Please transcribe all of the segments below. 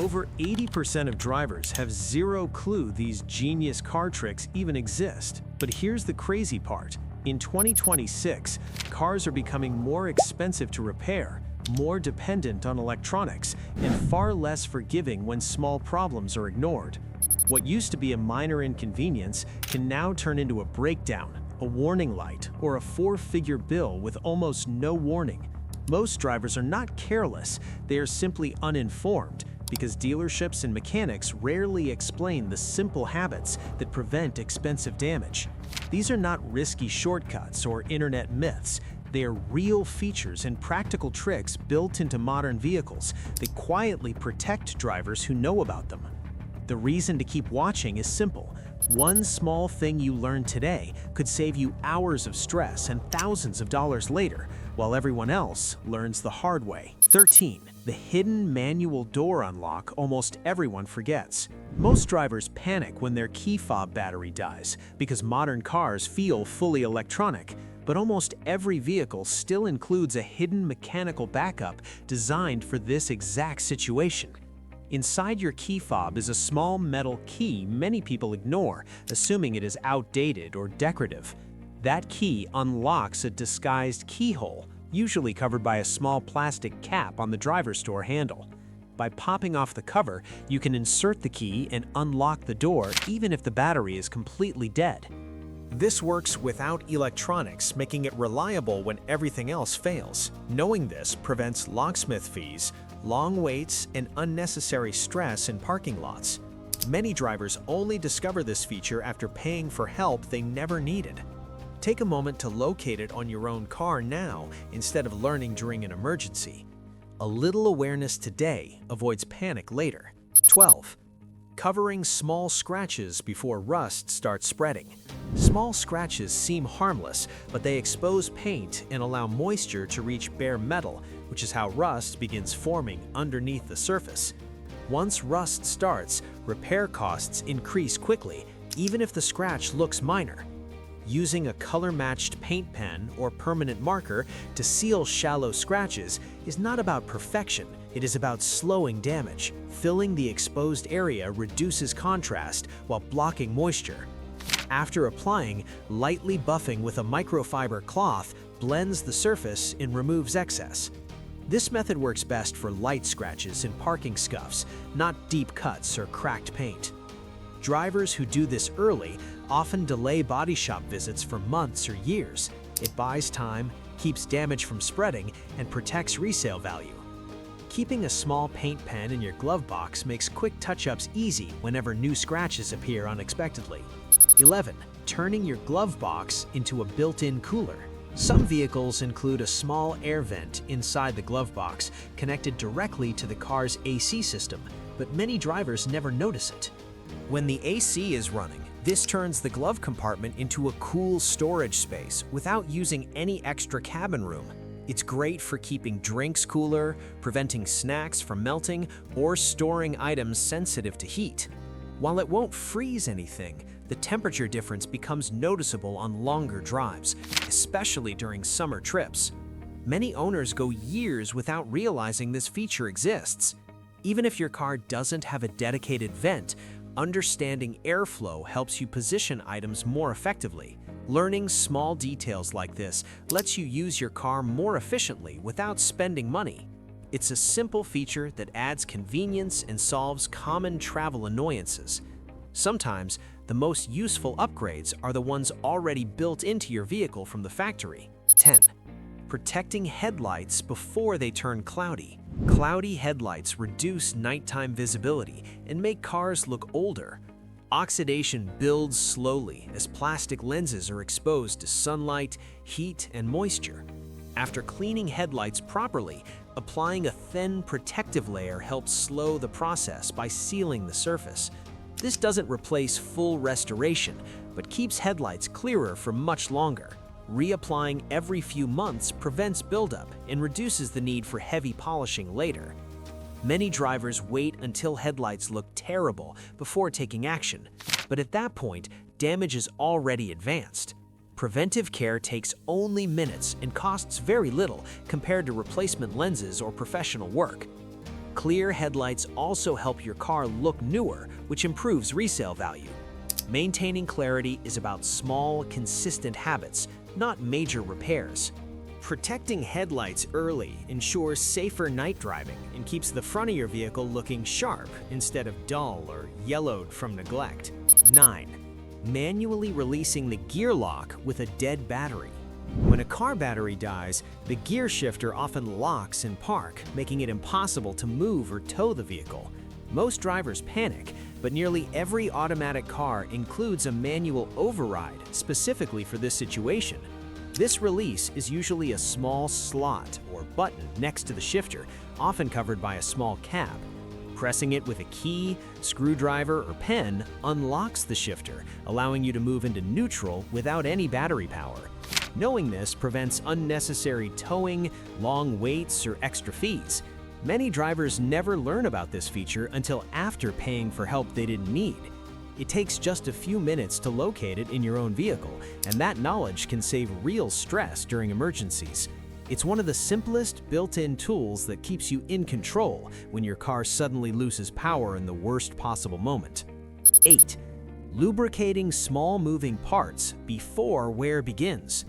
Over 80% of drivers have zero clue these genius car tricks even exist. But here's the crazy part. In 2026, cars are becoming more expensive to repair, more dependent on electronics, and far less forgiving when small problems are ignored. What used to be a minor inconvenience can now turn into a breakdown, a warning light, or a four-figure bill with almost no warning. Most drivers are not careless, they are simply uninformed, because dealerships and mechanics rarely explain the simple habits that prevent expensive damage. These are not risky shortcuts or internet myths. They are real features and practical tricks built into modern vehicles that quietly protect drivers who know about them. The reason to keep watching is simple. One small thing you learn today could save you hours of stress and thousands of dollars later, while everyone else learns the hard way. 13. The hidden manual door unlock almost everyone forgets. Most drivers panic when their key fob battery dies because modern cars feel fully electronic, but almost every vehicle still includes a hidden mechanical backup designed for this exact situation. Inside your key fob is a small metal key many people ignore, assuming it is outdated or decorative. That key unlocks a disguised keyhole, usually covered by a small plastic cap on the driver's door handle. By popping off the cover, you can insert the key and unlock the door even if the battery is completely dead. This works without electronics, making it reliable when everything else fails. Knowing this prevents locksmith fees, long waits, and unnecessary stress in parking lots. Many drivers only discover this feature after paying for help they never needed. Take a moment to locate it on your own car now instead of learning during an emergency. A little awareness today avoids panic later. 12. Covering small scratches before rust starts spreading. Small scratches seem harmless, but they expose paint and allow moisture to reach bare metal, which is how rust begins forming underneath the surface. Once rust starts, repair costs increase quickly, even if the scratch looks minor. Using a color-matched paint pen or permanent marker to seal shallow scratches is not about perfection, it is about slowing damage. Filling the exposed area reduces contrast while blocking moisture. After applying, lightly buffing with a microfiber cloth blends the surface and removes excess. This method works best for light scratches and parking scuffs, not deep cuts or cracked paint. Drivers who do this early often delay body shop visits for months or years. It buys time, keeps damage from spreading, and protects resale value. Keeping a small paint pen in your glove box makes quick touch-ups easy whenever new scratches appear unexpectedly. 11. Turning your glove box into a built-in cooler. Some vehicles include a small air vent inside the glove box connected directly to the car's AC system, but many drivers never notice it. When the AC is running, this turns the glove compartment into a cool storage space without using any extra cabin room. It's great for keeping drinks cooler, preventing snacks from melting, or storing items sensitive to heat. While it won't freeze anything, the temperature difference becomes noticeable on longer drives, especially during summer trips. Many owners go years without realizing this feature exists. Even if your car doesn't have a dedicated vent, understanding airflow helps you position items more effectively. Learning small details like this lets you use your car more efficiently without spending money. It's a simple feature that adds convenience and solves common travel annoyances. Sometimes, the most useful upgrades are the ones already built into your vehicle from the factory. 10. Protecting headlights before they turn cloudy. Cloudy headlights reduce nighttime visibility and make cars look older. Oxidation builds slowly as plastic lenses are exposed to sunlight, heat, and moisture. After cleaning headlights properly, applying a thin protective layer helps slow the process by sealing the surface. This doesn't replace full restoration, but keeps headlights clearer for much longer. Reapplying every few months prevents buildup and reduces the need for heavy polishing later. Many drivers wait until headlights look terrible before taking action, but at that point, damage is already advanced. Preventive care takes only minutes and costs very little compared to replacement lenses or professional work. Clear headlights also help your car look newer, which improves resale value. Maintaining clarity is about small, consistent habits, not major repairs. Protecting headlights early ensures safer night driving and keeps the front of your vehicle looking sharp instead of dull or yellowed from neglect. 9. Manually releasing the gear lock with a dead battery. When a car battery dies, the gear shifter often locks in park, making it impossible to move or tow the vehicle. Most drivers panic, but nearly every automatic car includes a manual override specifically for this situation. This release is usually a small slot or button next to the shifter, often covered by a small cap. Pressing it with a key, screwdriver, or pen unlocks the shifter, allowing you to move into neutral without any battery power. Knowing this prevents unnecessary towing, long waits, or extra fees. Many drivers never learn about this feature until after paying for help they didn't need. It takes just a few minutes to locate it in your own vehicle, and that knowledge can save real stress during emergencies. It's one of the simplest built-in tools that keeps you in control when your car suddenly loses power in the worst possible moment. 8. Lubricating small moving parts before wear begins.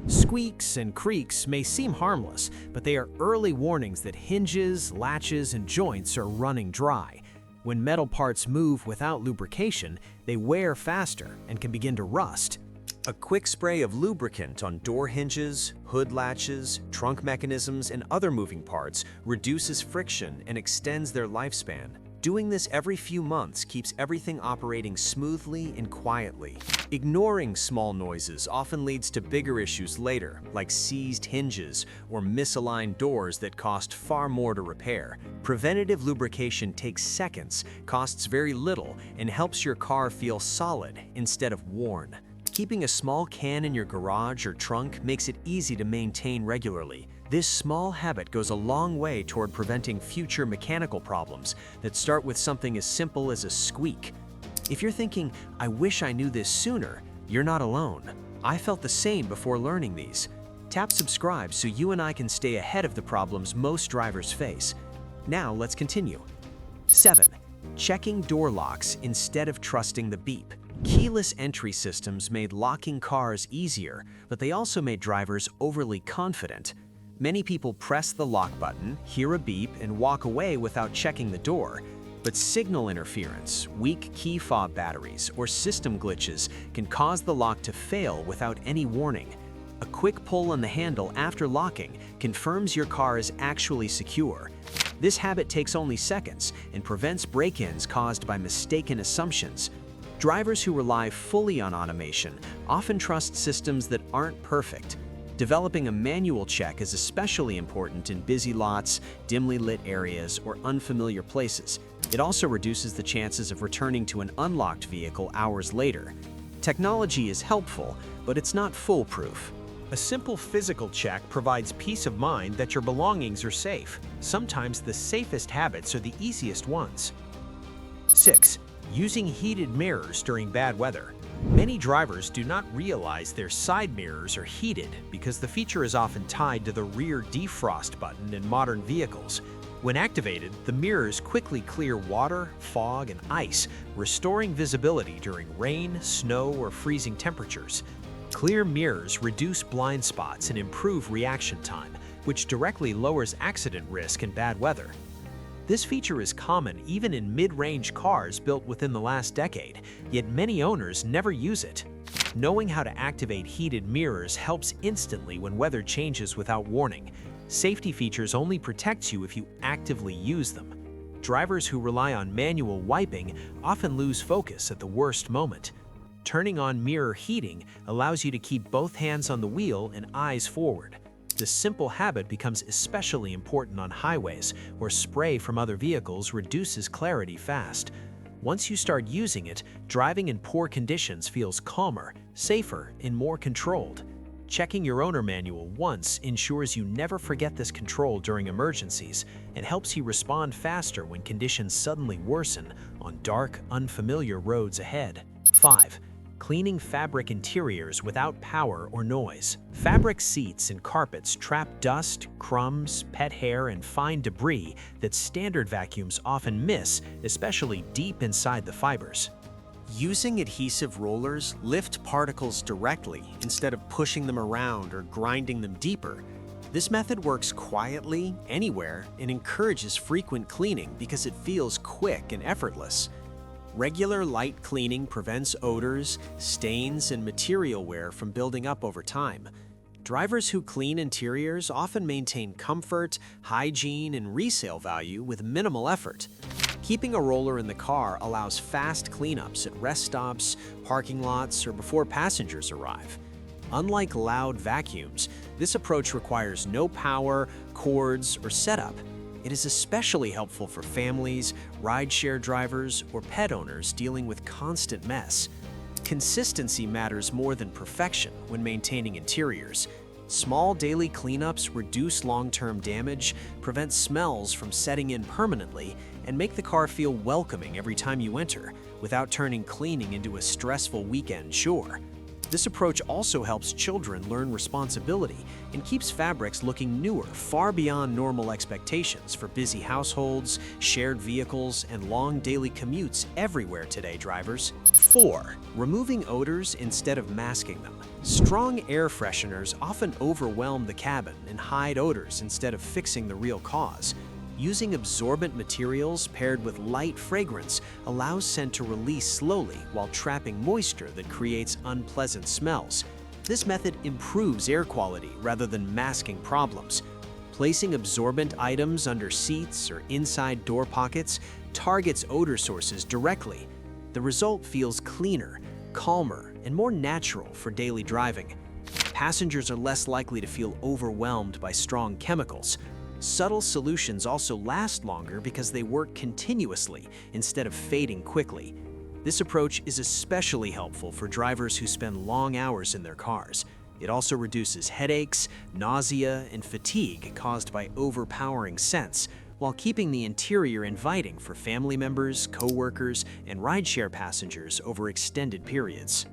Squeaks and creaks may seem harmless, but they are early warnings that hinges, latches, and joints are running dry. When metal parts move without lubrication, they wear faster and can begin to rust. A quick spray of lubricant on door hinges, hood latches, trunk mechanisms, and other moving parts reduces friction and extends their lifespan. Doing this every few months keeps everything operating smoothly and quietly. Ignoring small noises often leads to bigger issues later, like seized hinges or misaligned doors that cost far more to repair. Preventative lubrication takes seconds, costs very little, and helps your car feel solid instead of worn. Keeping a small can in your garage or trunk makes it easy to maintain regularly. This small habit goes a long way toward preventing future mechanical problems that start with something as simple as a squeak. If you're thinking, "I wish I knew this sooner," you're not alone. I felt the same before learning these. Tap subscribe so you and I can stay ahead of the problems most drivers face. Now let's continue. 7. Checking door locks instead of trusting the beep. Keyless entry systems made locking cars easier, but they also made drivers overly confident. Many people press the lock button, hear a beep, and walk away without checking the door. But signal interference, weak key fob batteries, or system glitches can cause the lock to fail without any warning. A quick pull on the handle after locking confirms your car is actually secure. This habit takes only seconds and prevents break-ins caused by mistaken assumptions. Drivers who rely fully on automation often trust systems that aren't perfect. Developing a manual check is especially important in busy lots, dimly lit areas, or unfamiliar places. It also reduces the chances of returning to an unlocked vehicle hours later. Technology is helpful, but it's not foolproof. A simple physical check provides peace of mind that your belongings are safe. Sometimes the safest habits are the easiest ones. 6. Using heated mirrors during bad weather. Many drivers do not realize their side mirrors are heated because the feature is often tied to the rear defrost button in modern vehicles. When activated, the mirrors quickly clear water, fog, and ice, restoring visibility during rain, snow, or freezing temperatures. Clear mirrors reduce blind spots and improve reaction time, which directly lowers accident risk in bad weather. This feature is common even in mid-range cars built within the last decade, yet many owners never use it. Knowing how to activate heated mirrors helps instantly when weather changes without warning. Safety features only protect you if you actively use them. Drivers who rely on manual wiping often lose focus at the worst moment. Turning on mirror heating allows you to keep both hands on the wheel and eyes forward. This simple habit becomes especially important on highways where spray from other vehicles reduces clarity fast. Once you start using it, driving in poor conditions feels calmer, safer, and more controlled. Checking your owner manual once ensures you never forget this control during emergencies and helps you respond faster when conditions suddenly worsen on dark, unfamiliar roads ahead. 5. cleaning fabric interiors without power or noise. Fabric seats and carpets trap dust, crumbs, pet hair, and fine debris that standard vacuums often miss, especially deep inside the fibers. Using adhesive rollers lift particles directly instead of pushing them around or grinding them deeper. This method works quietly, anywhere, and encourages frequent cleaning because it feels quick and effortless. Regular light cleaning prevents odors, stains, and material wear from building up over time. Drivers who clean interiors often maintain comfort, hygiene, and resale value with minimal effort. Keeping a roller in the car allows fast cleanups at rest stops, parking lots, or before passengers arrive. Unlike loud vacuums, this approach requires no power, cords, or setup. It is especially helpful for families, rideshare drivers, or pet owners dealing with constant mess. Consistency matters more than perfection when maintaining interiors. Small daily cleanups reduce long-term damage, prevent smells from setting in permanently, and make the car feel welcoming every time you enter, without turning cleaning into a stressful weekend chore. This approach also helps children learn responsibility and keeps fabrics looking newer far beyond normal expectations for busy households, shared vehicles, and long daily commutes everywhere today, drivers. 4. Removing odors instead of masking them. Strong air fresheners often overwhelm the cabin and hide odors instead of fixing the real cause. Using absorbent materials paired with light fragrance allows scent to release slowly while trapping moisture that creates unpleasant smells. This method improves air quality rather than masking problems. Placing absorbent items under seats or inside door pockets targets odor sources directly. The result feels cleaner, calmer, and more natural for daily driving. Passengers are less likely to feel overwhelmed by strong chemicals. Subtle solutions also last longer because they work continuously instead of fading quickly. This approach is especially helpful for drivers who spend long hours in their cars. It also reduces headaches, nausea, and fatigue caused by overpowering scents, while keeping the interior inviting for family members, coworkers, and rideshare passengers over extended periods.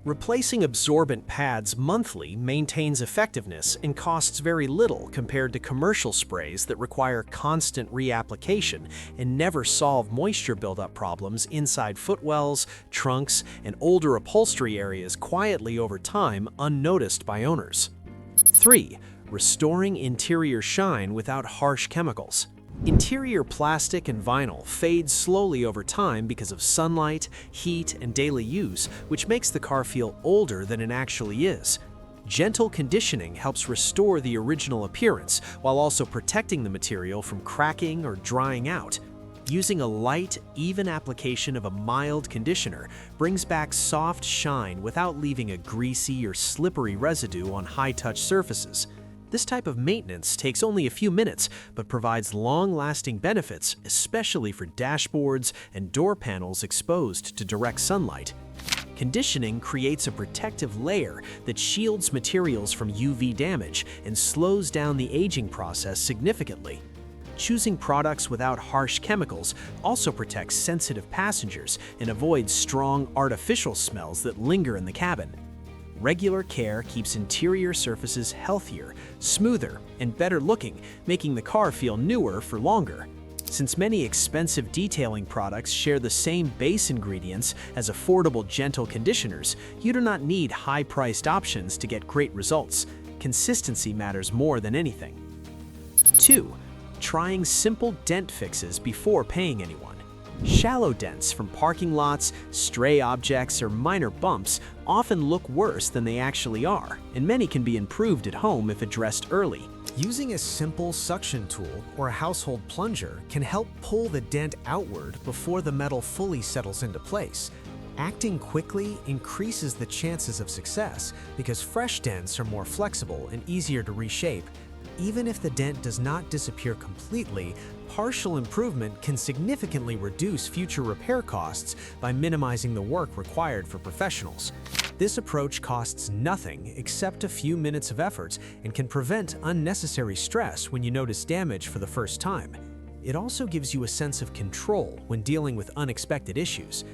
Replacing absorbent pads monthly maintains effectiveness and costs very little compared to commercial sprays that require constant reapplication and never solve moisture buildup problems inside footwells, trunks, and older upholstery areas quietly over time unnoticed by owners. 3. Restoring interior shine without harsh chemicals. Interior plastic and vinyl fade slowly over time because of sunlight, heat, and daily use, which makes the car feel older than it actually is. Gentle conditioning helps restore the original appearance while also protecting the material from cracking or drying out. Using a light, even application of a mild conditioner brings back soft shine without leaving a greasy or slippery residue on high-touch surfaces. This type of maintenance takes only a few minutes, but provides long-lasting benefits, especially for dashboards and door panels exposed to direct sunlight. Conditioning creates a protective layer that shields materials from UV damage and slows down the aging process significantly. Choosing products without harsh chemicals also protects sensitive passengers and avoids strong artificial smells that linger in the cabin. Regular care keeps interior surfaces healthier, smoother, and better looking, making the car feel newer for longer. Since many expensive detailing products share the same base ingredients as affordable gentle conditioners, you do not need high-priced options to get great results. Consistency matters more than anything. 2. Trying simple dent fixes before paying anyone. Shallow dents from parking lots, stray objects, or minor bumps often look worse than they actually are, and many can be improved at home if addressed early. Using a simple suction tool or a household plunger can help pull the dent outward before the metal fully settles into place. Acting quickly increases the chances of success because fresh dents are more flexible and easier to reshape. Even if the dent does not disappear completely, partial improvement can significantly reduce future repair costs by minimizing the work required for professionals. This approach costs nothing except a few minutes of effort and can prevent unnecessary stress when you notice damage for the first time. It also gives you a sense of control when dealing with unexpected issues.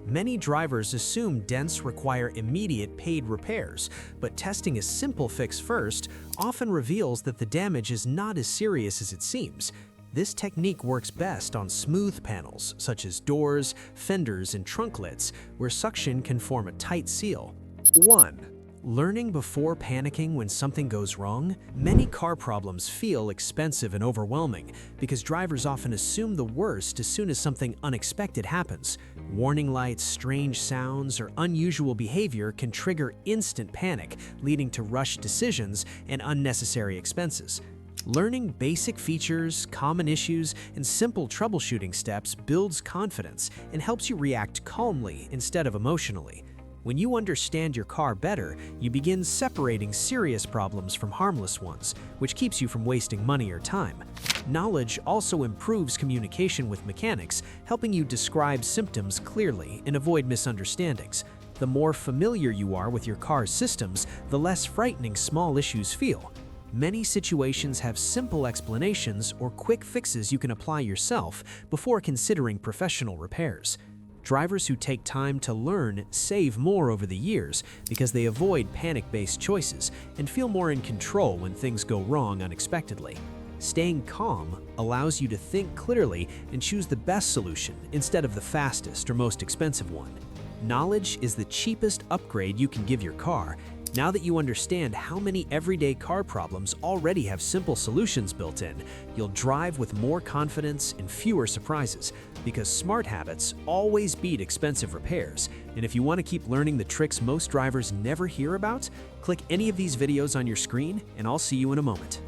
Many drivers assume dents require immediate paid repairs, but testing a simple fix first often reveals that the damage is not as serious as it seems. This technique works best on smooth panels, such as doors, fenders, and trunk lids, where suction can form a tight seal. 1. Learning before panicking when something goes wrong. Many car problems feel expensive and overwhelming because drivers often assume the worst as soon as something unexpected happens. Warning lights, strange sounds, or unusual behavior can trigger instant panic, leading to rushed decisions and unnecessary expenses. Learning basic features, common issues, and simple troubleshooting steps builds confidence and helps you react calmly instead of emotionally. When you understand your car better, you begin separating serious problems from harmless ones, which keeps you from wasting money or time. Knowledge also improves communication with mechanics, helping you describe symptoms clearly and avoid misunderstandings. The more familiar you are with your car's systems, the less frightening small issues feel. Many situations have simple explanations or quick fixes you can apply yourself before considering professional repairs. Drivers who take time to learn save more over the years because they avoid panic-based choices and feel more in control when things go wrong unexpectedly. Staying calm allows you to think clearly and choose the best solution instead of the fastest or most expensive one. Knowledge is the cheapest upgrade you can give your car. Now that you understand how many everyday car problems already have simple solutions built in, you'll drive with more confidence and fewer surprises, because smart habits always beat expensive repairs. And if you want to keep learning the tricks most drivers never hear about, click any of these videos on your screen, and I'll see you in a moment.